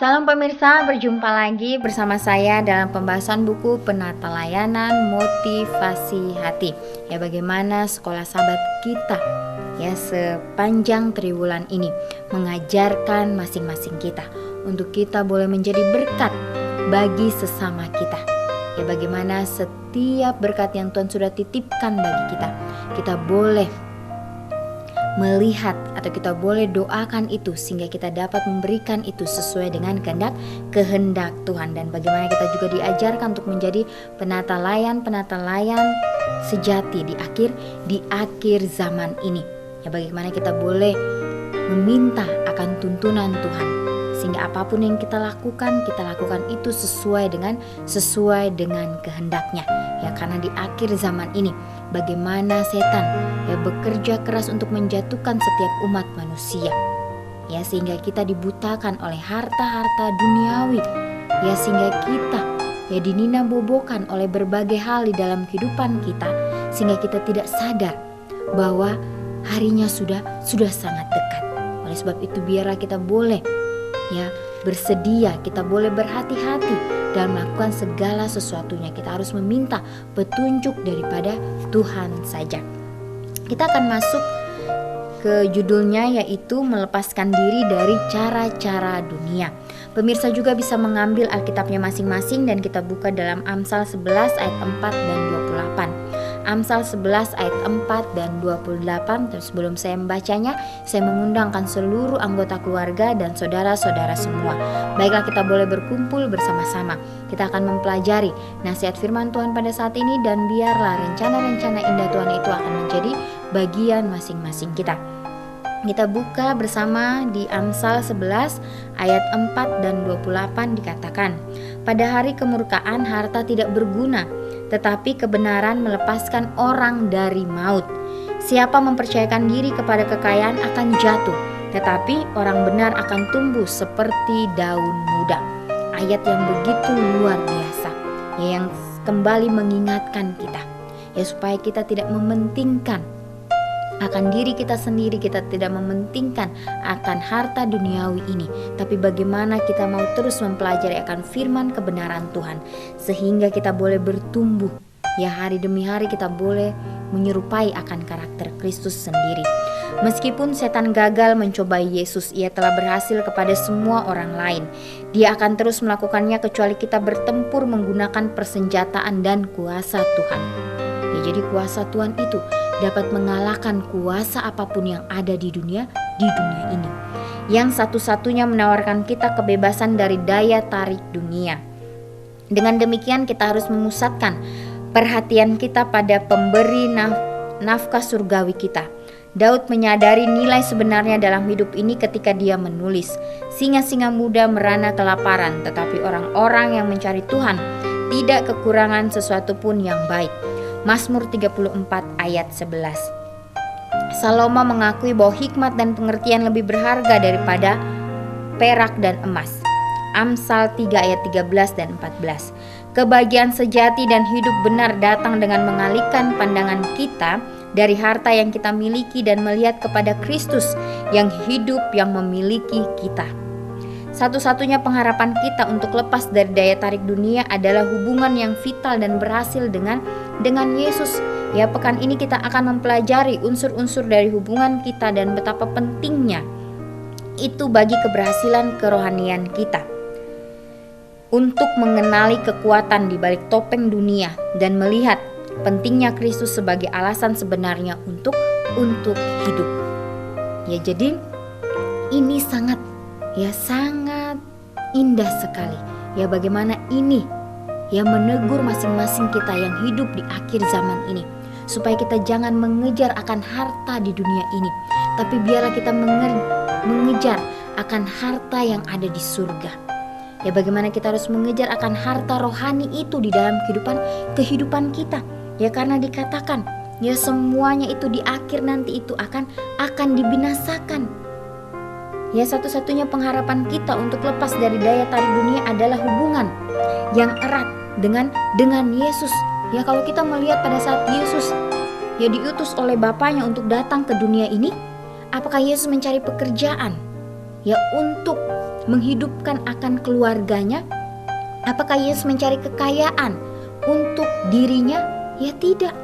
Salam pemirsa, berjumpa lagi bersama saya dalam pembahasan buku Penata Layanan Motivasi Hati. Ya, bagaimana sekolah sahabat kita ya sepanjang triwulan ini mengajarkan masing-masing kita untuk kita boleh menjadi berkat bagi sesama kita. Ya, bagaimana setiap berkat yang Tuhan sudah titipkan bagi kita boleh melihat atau kita boleh doakan itu sehingga kita dapat memberikan itu sesuai dengan kehendak Tuhan. Dan bagaimana kita juga diajarkan untuk menjadi penata layan sejati di akhir zaman ini. Ya, bagaimana kita boleh meminta akan tuntunan Tuhan sehingga apapun yang kita lakukan itu sesuai dengan kehendaknya. Ya, karena di akhir zaman ini bagaimana setan ya bekerja keras untuk menjatuhkan setiap umat manusia. Ya, sehingga kita dibutakan oleh harta-harta duniawi. Ya, sehingga kita ya dininabobokan oleh berbagai hal di dalam kehidupan kita sehingga kita tidak sadar bahwa harinya sudah sangat dekat. Oleh sebab itu biarlah kita boleh ya bersedia, kita boleh berhati-hati dalam melakukan segala sesuatunya. Kita harus meminta petunjuk daripada Tuhan saja. Kita akan masuk ke judulnya, yaitu melepaskan diri dari cara-cara dunia. Pemirsa juga bisa mengambil Alkitabnya masing-masing dan kita buka dalam Amsal 11 ayat 4 dan 28. Amsal 11 ayat 4 dan 28. Terus sebelum saya membacanya, saya mengundangkan seluruh anggota keluarga dan saudara-saudara semua. Baiklah, kita boleh berkumpul bersama-sama. Kita akan mempelajari nasihat firman Tuhan pada saat ini, dan biarlah rencana-rencana indah Tuhan itu akan menjadi bagian masing-masing kita. Kita buka bersama di Amsal 11 ayat 4 dan 28 dikatakan, "Pada hari kemurkaan harta tidak berguna, tetapi kebenaran melepaskan orang dari maut. Siapa mempercayakan diri kepada kekayaan akan jatuh, tetapi orang benar akan tumbuh seperti daun muda." Ayat yang begitu luar biasa ya, yang kembali mengingatkan kita ya supaya kita tidak mementingkan akan diri kita sendiri, kita tidak mementingkan akan harta duniawi ini, tapi bagaimana kita mau terus mempelajari akan firman kebenaran Tuhan sehingga kita boleh bertumbuh ya, hari demi hari kita boleh menyerupai akan karakter Kristus sendiri. Meskipun setan gagal mencobai Yesus, ia telah berhasil kepada semua orang lain. Dia akan terus melakukannya kecuali kita bertempur menggunakan persenjataan dan kuasa Tuhan. Ya, jadi kuasa Tuhan itu dapat mengalahkan kuasa apapun yang ada di dunia ini, yang satu-satunya menawarkan kita kebebasan dari daya tarik dunia. Dengan demikian kita harus memusatkan perhatian kita pada pemberi nafkah surgawi kita. Daud menyadari nilai sebenarnya dalam hidup ini ketika dia menulis, "Singa-singa muda merana kelaparan, tetapi orang-orang yang mencari Tuhan tidak kekurangan sesuatu pun yang baik." Mazmur 34 ayat 11. Salomo mengakui bahwa hikmat dan pengertian lebih berharga daripada perak dan emas. Amsal 3 ayat 13 dan 14. Kebahagiaan sejati dan hidup benar datang dengan mengalihkan pandangan kita dari harta yang kita miliki dan melihat kepada Kristus yang hidup yang memiliki kita. Satu-satunya pengharapan kita untuk lepas dari daya tarik dunia adalah hubungan yang vital dan berhasil dengan Yesus. Ya, pekan ini kita akan mempelajari unsur-unsur dari hubungan kita dan betapa pentingnya itu bagi keberhasilan kerohanian kita. Untuk mengenali kekuatan di balik topeng dunia dan melihat pentingnya Kristus sebagai alasan sebenarnya untuk hidup. Ya, jadi ini sangat indah sekali. Ya, bagaimana ini ya menegur masing-masing kita yang hidup di akhir zaman ini, supaya kita jangan mengejar akan harta di dunia ini, tapi biarlah kita mengejar akan harta yang ada di surga. Ya, bagaimana kita harus mengejar akan harta rohani itu di dalam kehidupan kita. Ya, karena dikatakan ya semuanya itu di akhir nanti itu akan dibinasakan. Ya, satu-satunya pengharapan kita untuk lepas dari daya tarik dunia adalah hubungan yang erat dengan Yesus. Ya, kalau kita melihat pada saat Yesus ya diutus oleh Bapaknya untuk datang ke dunia ini, apakah Yesus mencari pekerjaan ya untuk menghidupkan akan keluarganya? Apakah Yesus mencari kekayaan untuk dirinya? Ya tidak.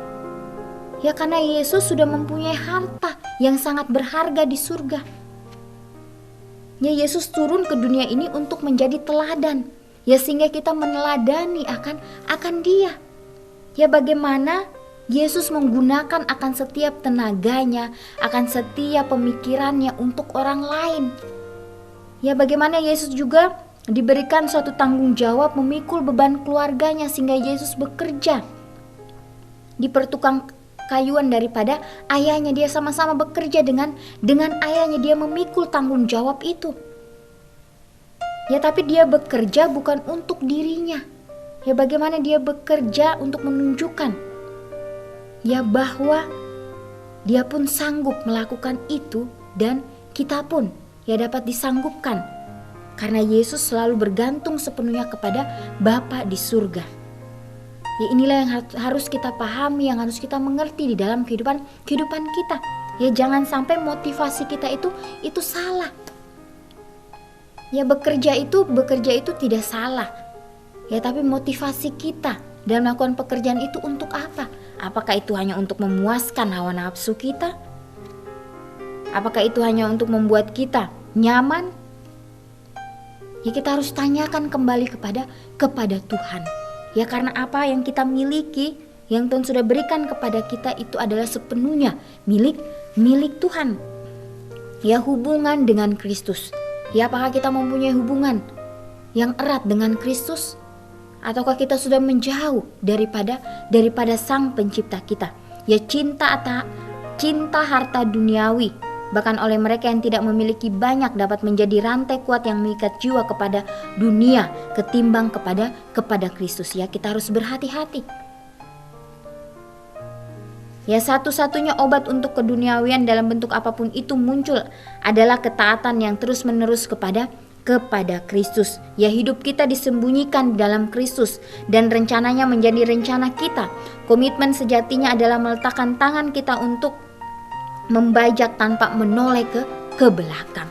Ya karena Yesus sudah mempunyai harta yang sangat berharga di surga. Ya Yesus turun ke dunia ini untuk menjadi teladan. Ya sehingga kita meneladani akan Dia. Ya bagaimana Yesus menggunakan akan setiap tenaganya, akan setiap pemikirannya untuk orang lain. Ya bagaimana Yesus juga diberikan suatu tanggung jawab memikul beban keluarganya sehingga Yesus bekerja di pertukang kayuan daripada ayahnya. Dia sama-sama bekerja dengan ayahnya, dia memikul tanggung jawab itu. Ya tapi dia bekerja bukan untuk dirinya. Ya bagaimana dia bekerja untuk menunjukkan ya bahwa dia pun sanggup melakukan itu dan kita pun ya dapat disanggupkan. Karena Yesus selalu bergantung sepenuhnya kepada Bapa di surga. Ya inilah yang harus kita pahami, yang harus kita mengerti di dalam kehidupan kita. Ya jangan sampai motivasi kita itu salah. Ya bekerja itu tidak salah. Ya tapi motivasi kita dalam melakukan pekerjaan itu untuk apa? Apakah itu hanya untuk memuaskan hawa nafsu kita? Apakah itu hanya untuk membuat kita nyaman? Ya kita harus tanyakan kembali kepada Tuhan. Ya karena apa yang kita miliki, yang Tuhan sudah berikan kepada kita itu adalah sepenuhnya milik Tuhan. Ya hubungan dengan Kristus. Ya apakah kita mempunyai hubungan yang erat dengan Kristus? Ataukah kita sudah menjauh daripada Sang Pencipta kita? Ya cinta harta duniawi bahkan oleh mereka yang tidak memiliki banyak dapat menjadi rantai kuat yang mengikat jiwa kepada dunia ketimbang kepada Kristus. Ya kita harus berhati-hati. Ya satu-satunya obat untuk keduniawian dalam bentuk apapun itu muncul adalah ketaatan yang terus-menerus kepada Kristus. Ya hidup kita disembunyikan di dalam Kristus dan rencananya menjadi rencana kita. Komitmen sejatinya adalah meletakkan tangan kita untuk membajak tanpa menoleh ke belakang.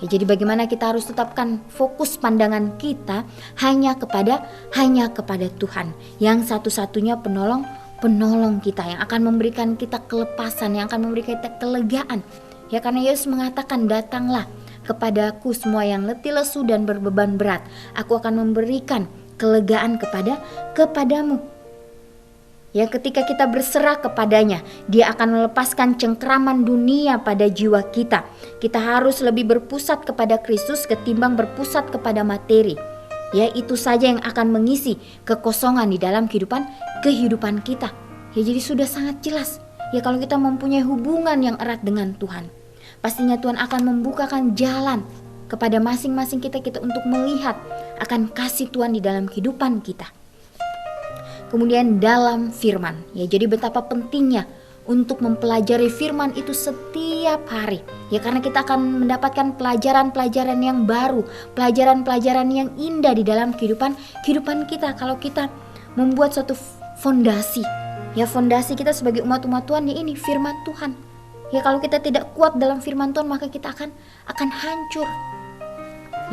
Ya, jadi bagaimana kita harus tetapkan fokus pandangan kita hanya kepada Tuhan yang satu-satunya penolong kita, yang akan memberikan kita kelepasan, yang akan memberikan kita kelegaan. Ya karena Yesus mengatakan, datanglah kepadaku semua yang letih lesu dan berbeban berat, aku akan memberikan kelegaan kepadamu. Ya ketika kita berserah kepadanya, dia akan melepaskan cengkraman dunia pada jiwa kita. Kita harus lebih berpusat kepada Kristus ketimbang berpusat kepada materi. Ya itu saja yang akan mengisi kekosongan di dalam kehidupan kita. Ya jadi sudah sangat jelas. Ya kalau kita mempunyai hubungan yang erat dengan Tuhan, pastinya Tuhan akan membukakan jalan kepada masing-masing kita untuk melihat akan kasih Tuhan di dalam kehidupan kita. Kemudian dalam firman, ya jadi betapa pentingnya untuk mempelajari firman itu setiap hari. Ya karena kita akan mendapatkan pelajaran-pelajaran yang baru, pelajaran-pelajaran yang indah di dalam kehidupan kita. Kalau kita membuat suatu fondasi, ya fondasi kita sebagai umat-umat Tuhan ya ini firman Tuhan. Ya kalau kita tidak kuat dalam firman Tuhan maka kita akan hancur.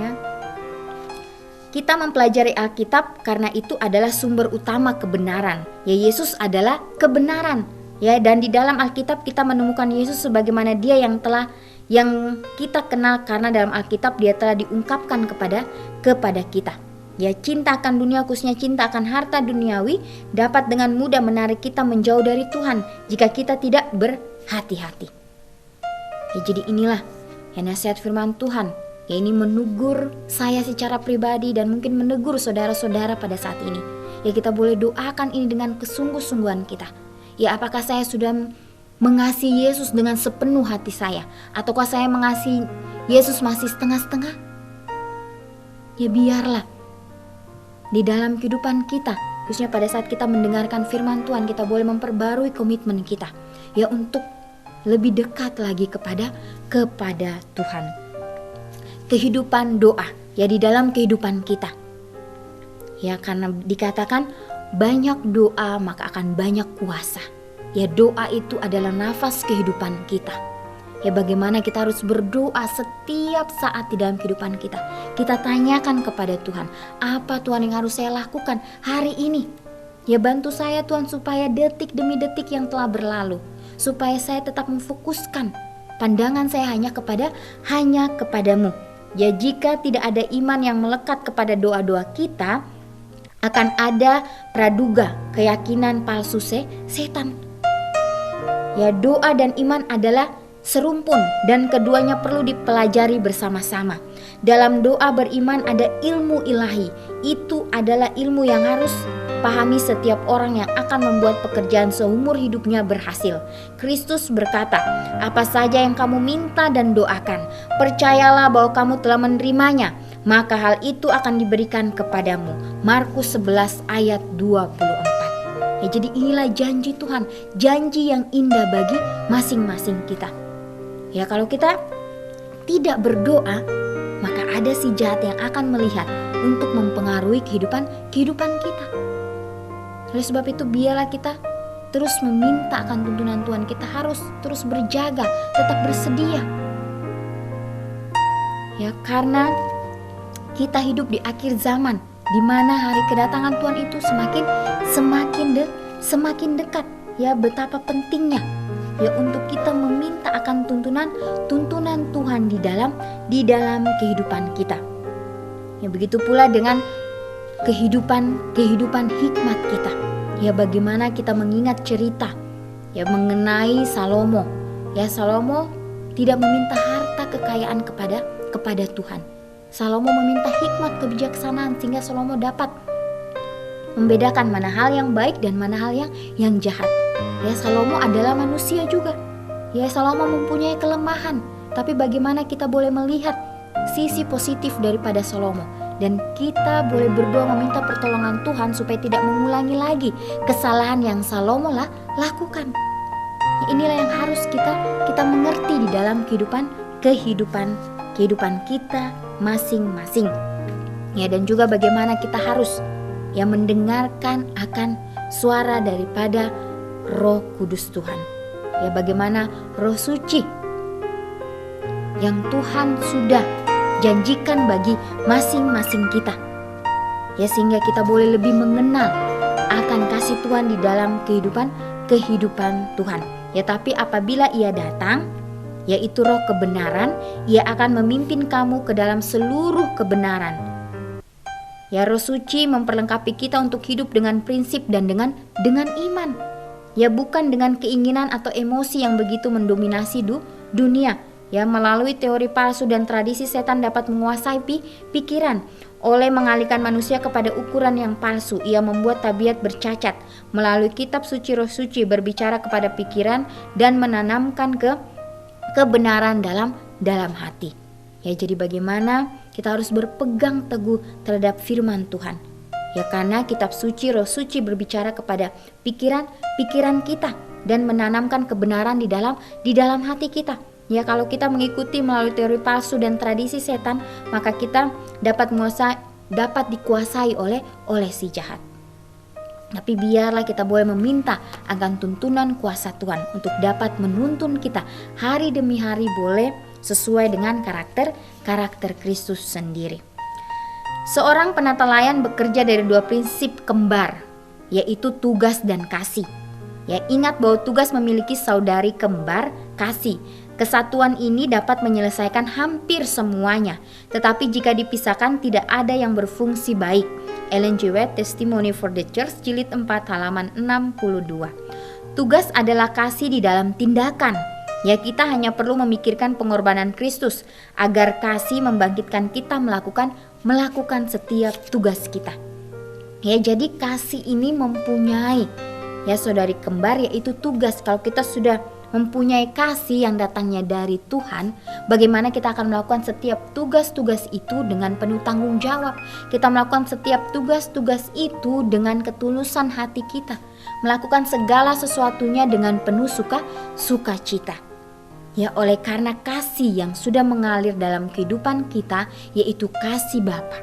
Ya. Kita mempelajari Alkitab karena itu adalah sumber utama kebenaran. Ya Yesus adalah kebenaran. Ya dan di dalam Alkitab kita menemukan Yesus sebagaimana Dia yang kita kenal karena dalam Alkitab Dia telah diungkapkan kepada kita. Ya cinta akan dunia, khususnya cinta akan harta duniawi dapat dengan mudah menarik kita menjauh dari Tuhan jika kita tidak berhati-hati. Ya jadi inilah ya nasihat firman Tuhan. Ya ini menegur saya secara pribadi dan mungkin menegur saudara-saudara pada saat ini. Ya kita boleh doakan ini dengan kesungguh-sungguhan kita. Ya apakah saya sudah mengasihi Yesus dengan sepenuh hati saya? Ataukah saya mengasihi Yesus masih setengah-setengah? Ya biarlah di dalam kehidupan kita, khususnya pada saat kita mendengarkan firman Tuhan, kita boleh memperbarui komitmen kita. Ya untuk lebih dekat lagi kepada Tuhan. Kehidupan doa ya di dalam kehidupan kita. Ya karena dikatakan banyak doa maka akan banyak kuasa. Ya doa itu adalah nafas kehidupan kita. Ya bagaimana kita harus berdoa setiap saat di dalam kehidupan kita. Kita tanyakan kepada Tuhan, apa Tuhan yang harus saya lakukan hari ini? Ya bantu saya Tuhan supaya detik demi detik yang telah berlalu, supaya saya tetap memfokuskan pandangan saya hanya kepadamu. Ya jika tidak ada iman yang melekat kepada doa-doa kita, akan ada praduga, keyakinan palsu setan. Ya doa dan iman adalah serumpun dan keduanya perlu dipelajari bersama-sama. Dalam doa beriman ada ilmu ilahi. Itu adalah ilmu yang harus pahami setiap orang yang akan membuat pekerjaan seumur hidupnya berhasil. Kristus berkata, apa saja yang kamu minta dan doakan, percayalah bahwa kamu telah menerimanya, maka hal itu akan diberikan kepadamu. Markus 11 ayat 24. Ya, jadi inilah janji Tuhan, janji yang indah bagi masing-masing kita. Ya kalau kita tidak berdoa, maka ada si jahat yang akan melihat untuk mempengaruhi kehidupan kita. Oleh sebab itu biarlah kita terus meminta akan tuntunan Tuhan. Kita harus terus berjaga, tetap bersedia. Ya karena kita hidup di akhir zaman, di mana hari kedatangan Tuhan itu semakin dekat. Ya betapa pentingnya ya untuk kita meminta akan tuntunan Tuhan di dalam kehidupan kita. Ya begitu pula dengan kehidupan hikmat kita. Ya bagaimana kita mengingat cerita ya mengenai Salomo. Ya Salomo tidak meminta harta kekayaan kepada Tuhan. Salomo meminta hikmat kebijaksanaan sehingga Salomo dapat membedakan mana hal yang baik dan mana hal yang jahat. Ya Salomo adalah manusia juga. Ya Salomo mempunyai kelemahan, tapi bagaimana kita boleh melihat sisi positif daripada Salomo, dan kita boleh berdoa meminta pertolongan Tuhan supaya tidak mengulangi lagi kesalahan yang Salomo lakukan. Inilah yang harus kita mengerti di dalam kehidupan kita masing-masing. Ya dan juga bagaimana kita harus ya mendengarkan akan suara daripada Roh Kudus Tuhan. Ya bagaimana Roh Suci yang Tuhan sudah janjikan bagi masing-masing kita. Ya sehingga kita boleh lebih mengenal akan kasih Tuhan di dalam kehidupan Tuhan. Ya tapi apabila Ia datang, yaitu Roh kebenaran, Ia akan memimpin kamu ke dalam seluruh kebenaran. Ya Roh Suci memperlengkapi kita untuk hidup dengan prinsip dan dengan iman. Ya bukan dengan keinginan atau emosi yang begitu mendominasi dunia. Ya melalui teori palsu dan tradisi, setan dapat menguasai pikiran. Oleh mengalihkan manusia kepada ukuran yang palsu, ia membuat tabiat bercacat. Melalui kitab suci, Roh Suci berbicara kepada pikiran dan menanamkan kebenaran dalam hati. Ya jadi bagaimana kita harus berpegang teguh terhadap firman Tuhan. Ya karena kitab suci, Roh Suci berbicara kepada pikiran kita dan menanamkan kebenaran di dalam hati kita. Ya kalau kita mengikuti melalui teori palsu dan tradisi setan, maka kita dapat dikuasai oleh si jahat. Tapi biarlah kita boleh meminta akan tuntunan kuasa Tuhan untuk dapat menuntun kita hari demi hari, boleh sesuai dengan karakter Kristus sendiri. Seorang penata layan bekerja dari dua prinsip kembar, yaitu tugas dan kasih. Ya ingat bahwa tugas memiliki saudari kembar kasih. Kesatuan ini dapat menyelesaikan hampir semuanya, tetapi jika dipisahkan tidak ada yang berfungsi baik. Ellen G. White, Testimony for the Church, jilid 4, halaman 62. Tugas adalah kasih di dalam tindakan. Ya kita hanya perlu memikirkan pengorbanan Kristus agar kasih membangkitkan kita melakukan setiap tugas kita. Ya jadi kasih ini mempunyai ya saudari kembar, yaitu tugas. Kalau kita sudah mempunyai kasih yang datangnya dari Tuhan, bagaimana kita akan melakukan setiap tugas-tugas itu dengan penuh tanggung jawab. Kita melakukan setiap tugas-tugas itu dengan ketulusan hati kita, melakukan segala sesuatunya dengan penuh sukacita. Ya oleh karena kasih yang sudah mengalir dalam kehidupan kita, yaitu kasih Bapa.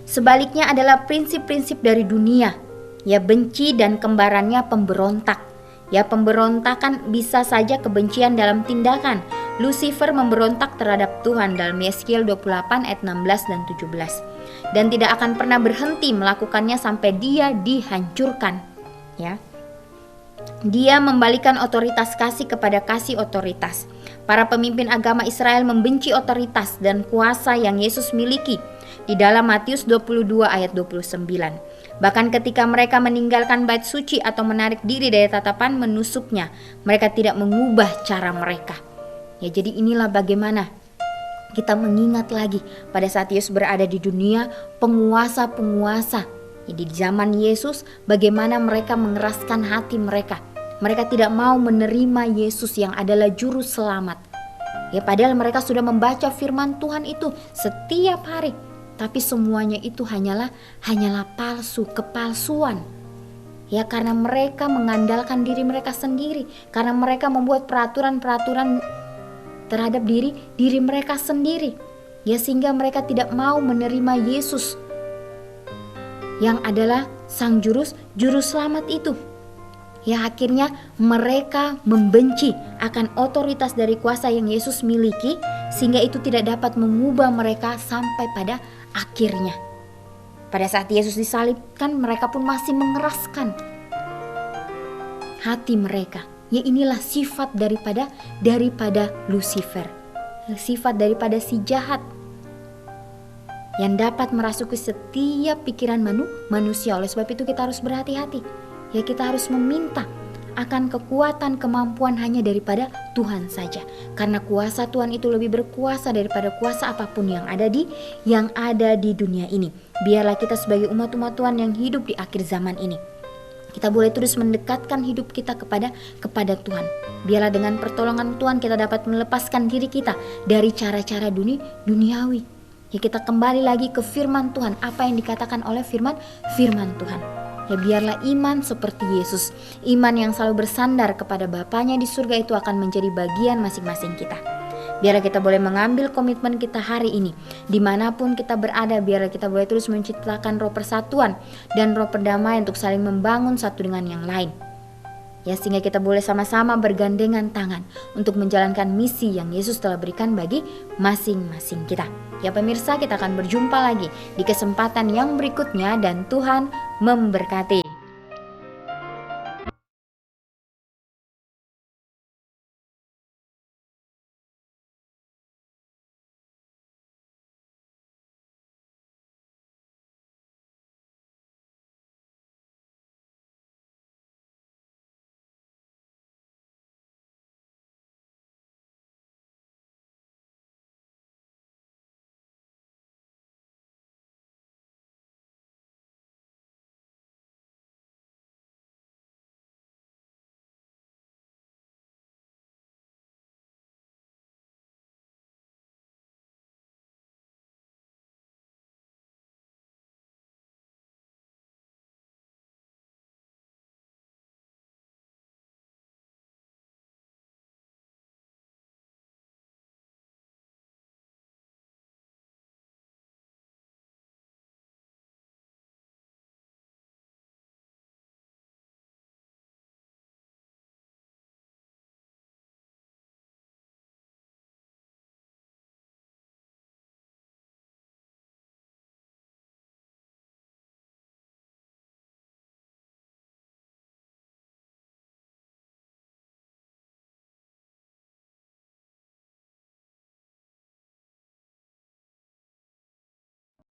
Sebaliknya adalah prinsip-prinsip dari dunia, ya benci dan kembarannya pemberontak. Ya, pemberontakan bisa saja kebencian dalam tindakan. Lucifer memberontak terhadap Tuhan dalam Yeskiel 28 ayat 16 dan 17. Dan tidak akan pernah berhenti melakukannya sampai dia dihancurkan. Ya. Dia membalikan otoritas kasih kepada kasih otoritas. Para pemimpin agama Israel membenci otoritas dan kuasa yang Yesus miliki di dalam Matius 22 ayat 29. Bahkan ketika mereka meninggalkan bait suci atau menarik diri dari tatapan menusuknya, mereka tidak mengubah cara mereka. Ya, jadi inilah bagaimana kita mengingat lagi pada saat Yesus berada di dunia, penguasa-penguasa di zaman Yesus, bagaimana mereka mengeraskan hati mereka. Mereka tidak mau menerima Yesus yang adalah juru selamat. Ya, padahal mereka sudah membaca firman Tuhan itu setiap hari, tapi semuanya itu hanyalah palsu, kepalsuan. Ya, karena mereka mengandalkan diri mereka sendiri, karena mereka membuat peraturan-peraturan terhadap diri mereka sendiri. Ya, sehingga mereka tidak mau menerima Yesus yang adalah sang juru selamat itu. Ya, akhirnya mereka membenci akan otoritas dari kuasa yang Yesus miliki, sehingga itu tidak dapat mengubah mereka sampai pada akhirnya. Pada saat Yesus disalibkan, mereka pun masih mengeraskan hati mereka. Ya, inilah sifat daripada Lucifer, sifat daripada si jahat yang dapat merasuki setiap pikiran manusia. Oleh sebab itu kita harus berhati-hati. Ya, kita harus meminta akan kekuatan, kemampuan hanya daripada Tuhan saja. Karena kuasa Tuhan itu lebih berkuasa daripada kuasa apapun yang ada di dunia ini. Biarlah kita sebagai umat-umat Tuhan yang hidup di akhir zaman ini, kita boleh terus mendekatkan hidup kita kepada Tuhan. Biarlah dengan pertolongan Tuhan kita dapat melepaskan diri kita dari cara-cara duniawi. Ya, kita kembali lagi ke firman Tuhan, apa yang dikatakan oleh firman Tuhan. Ya, biarlah iman seperti Yesus, iman yang selalu bersandar kepada Bapanya di surga itu akan menjadi bagian masing-masing kita. Biarlah kita boleh mengambil komitmen kita hari ini, dimanapun kita berada. Biarlah kita boleh terus menciptakan roh persatuan dan roh perdamaian untuk saling membangun satu dengan yang lain. Ya, sehingga kita boleh sama-sama bergandengan tangan untuk menjalankan misi yang Yesus telah berikan bagi masing-masing kita. Ya pemirsa, kita akan berjumpa lagi di kesempatan yang berikutnya dan Tuhan memberkati.